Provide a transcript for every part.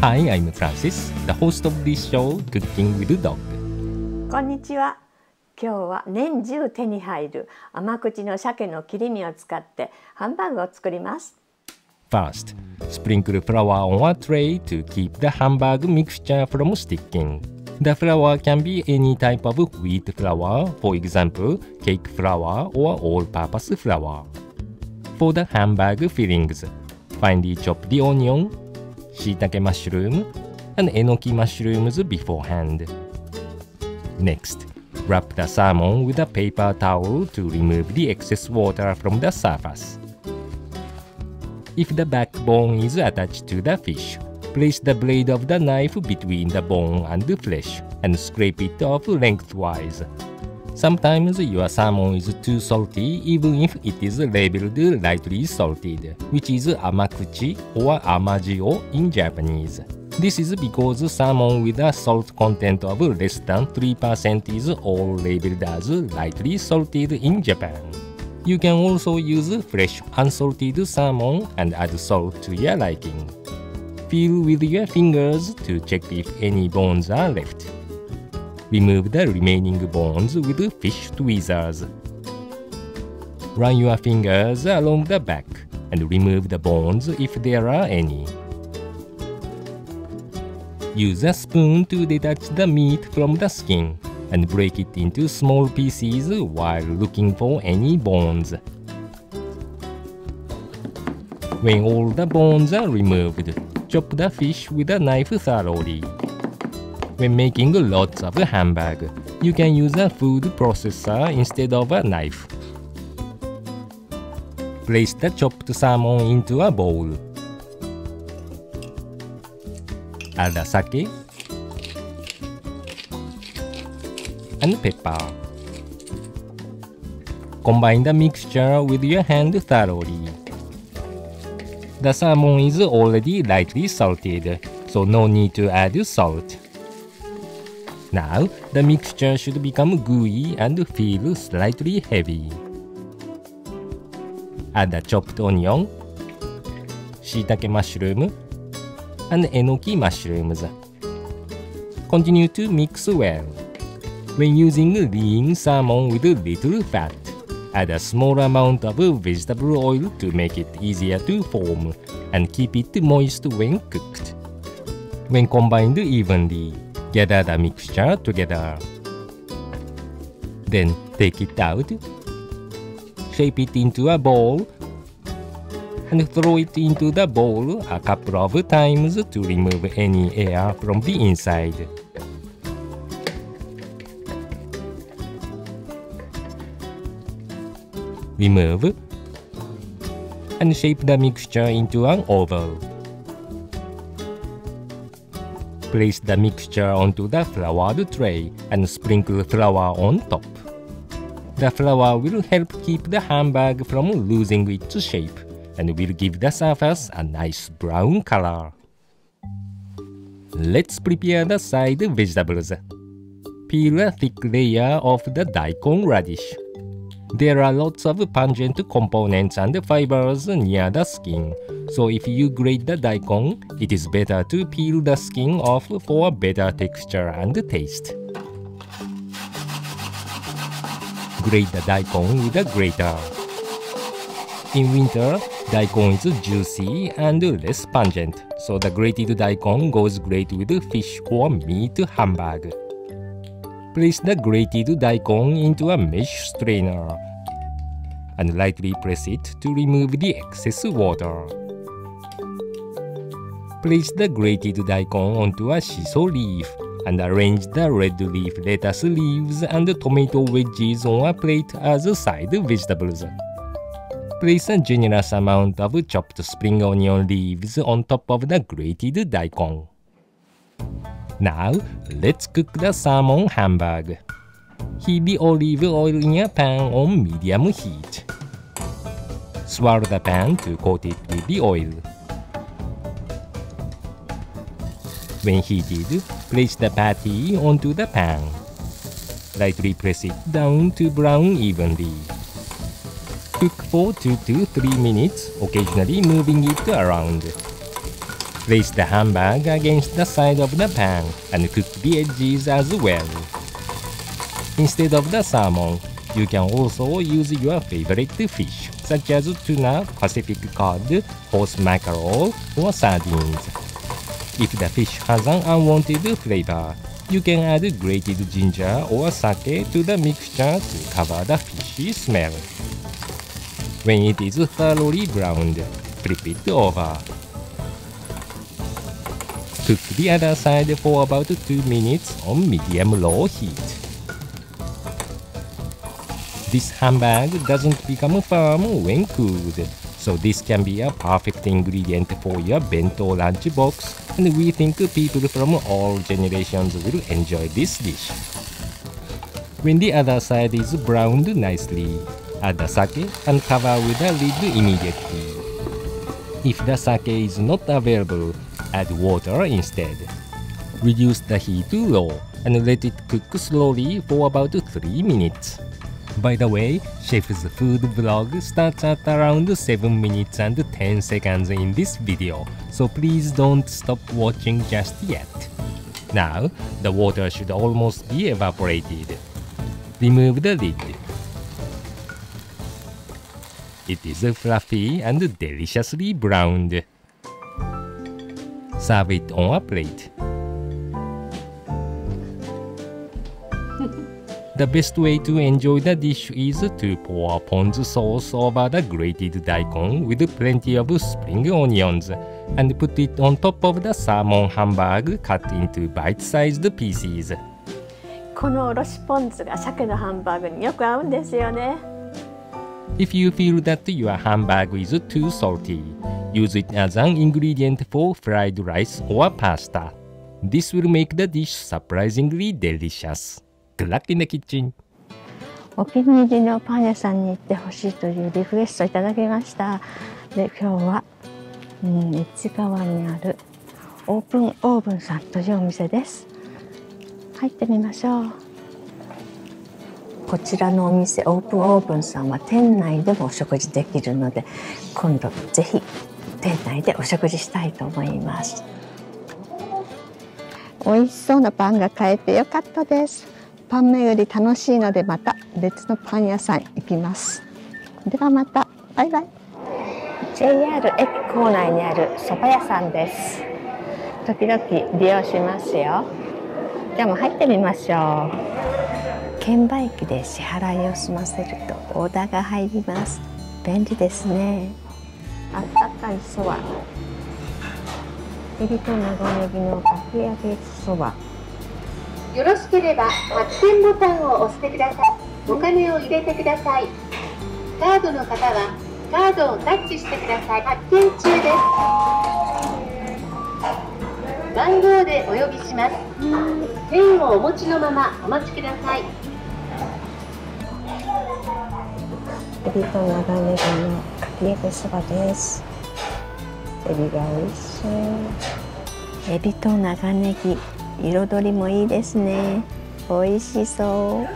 Hi, I'm Francis, the host of this show, Cooking with Dog. こんにちは。今日は年中手に入る甘口の鮭の切り身を使ってハンバーグを作ります。First, sprinkle flour on a tray to keep the hamburg mixture from sticking. The flour can be any type of wheat flour, for example, cake flour or all-purpose flour. For the hamburg fillings, finely chop the onion, shiitake mushroom, and enoki mushrooms beforehand. Next, wrap the salmon with a paper towel to remove the excess water from the surface. If the backbone is attached to the fish, place the blade of the knife between the bone and the flesh and scrape it off lengthwise. Sometimes your salmon is too salty even if it is labeled lightly salted, which is amakuchi or amajio in Japanese. This is because salmon with a salt content of less than 3% is all labeled as lightly salted in Japan. You can also use fresh unsalted salmon and add salt to your liking. Feel with your fingers to check if any bones are left. Remove the remaining bones with fish tweezers. Run your fingers along the back and remove the bones if there are any. Use a spoon to detach the meat from the skin and break it into small pieces while looking for any bones. When all the bones are removed, chop the fish with a knife thoroughly. When making lots of hamburg, you can use a food processor instead of a knife. Place the chopped salmon into a bowl. Add the sake and pepper. Combine the mixture with your hand thoroughly. The salmon is already lightly salted, so no need to add salt. Now, the mixture should become gooey and feel slightly heavy. Add the chopped onion, shiitake mushroom, and enoki mushrooms. Continue to mix well. When using lean salmon with little fat, add a small amount of vegetable oil to make it easier to form and keep it moist when cooked. When combined evenly, gather the mixture together. Then take it out, shape it into a ball, and throw it into the bowl a couple of times to remove any air from the inside. Remove and shape the mixture into an oval. Place the mixture onto the floured tray and sprinkle flour on top. The flour will help keep the hamburg from losing its shape and will give the surface a nice brown color. Let's prepare the side vegetables. Peel a thick layer of the daikon radish. There are lots of pungent components and fibers near the skin, so if you grate the daikon, it is better to peel the skin off for a better texture and taste. Grate the daikon with a grater. In winter, daikon is juicy and less pungent, so the grated daikon goes great with fish or meat hamburg. Place the grated daikon into a mesh strainer and lightly press it to remove the excess water. Place the grated daikon onto a shiso leaf and arrange the red leaf lettuce leaves and tomato wedges on a plate as side vegetables. Place a generous amount of chopped spring onion leaves on top of the grated daikon. Now, let's cook the salmon hamburg. Heat the olive oil in a pan on medium heat. Swirl the pan to coat it with the oil. When heated, place the patty onto the pan. Lightly press it down to brown evenly. Cook for 2 to 3 minutes, occasionally moving it around. Place the hamburg against the side of the pan and cook the edges as well. Instead of the salmon, you can also use your favorite fish, such as tuna, Pacific cod, horse mackerel, or sardines. If the fish has an unwanted flavor, you can add grated ginger or sake to the mixture to cover the fishy smell. When it is thoroughly browned, flip it over. Cook the other side for about 2 minutes on medium-low heat. This hamburg doesn't become firm when cooled, so this can be a perfect ingredient for your bento lunch box, and we think people from all generations will enjoy this dish. When the other side is browned nicely, add the sake and cover with a lid immediately. If the sake is not available, add water instead. Reduce the heat to low and let it cook slowly for about 3 minutes. By the way, Chef's food vlog starts at around 7 minutes and 10 seconds in this video, so please don't stop watching just yet. Now, the water should almost be evaporated. Remove the lid. It is fluffy and deliciously browned. Serve it on a plate. The best way to enjoy the dish is to pour ponzu sauce over the grated daikon with plenty of spring onions and put it on top of the salmon hamburg cut into bite-sized pieces. このおろしポン酢が鮭のハンバーグによく合うんですよね。If you feel that your hamburg is too salty, use it as an ingredient for fried rice or pasta. This will make the dish surprisingly delicious. Good luck in the kitchen! お気に入りのパン屋さんに行ってほしいというリクエストをいただきました。で、今日は、市川にあるオープンオーブンさんというお店です。入ってみましょう。こちらのお店オープンオーブンさんは店内でもお食事できるので、今度ぜひ店内でお食事したいと思います。美味しそうなパンが買えてよかったです。パン巡り楽しいのでまた別のパン屋さん行きます。ではまた。バイバイ。JR 駅構内にある蕎麦屋さんです。時々利用しますよ。じゃあもう入ってみましょう。券売機で支払いを済ませるとオーダーが入ります。便利ですね。あったかいそば、エビと長ネギのかき揚げそば。よろしければ発券ボタンを押してください。お金を入れてください。カードの方はカードをタッチしてください。発券中です。番号でお呼びします。ペンをお持ちのままお待ちください。エビと長ネギのかき揚げそばです。エビが美味しそう。エビと長ネギ、彩りもいいですね。美味しそ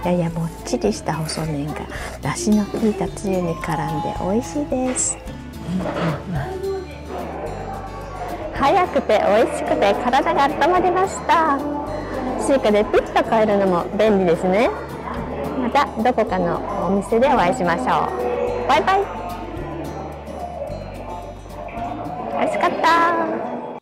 う。ややもっちりした細麺がだしの効いたつゆに絡んで美味しいです。早くて美味しくて体が温まりました。Suicaでピッと買えるのも便利ですね。またどこかのお店でお会いしましょう。バイバイ。美味しかった。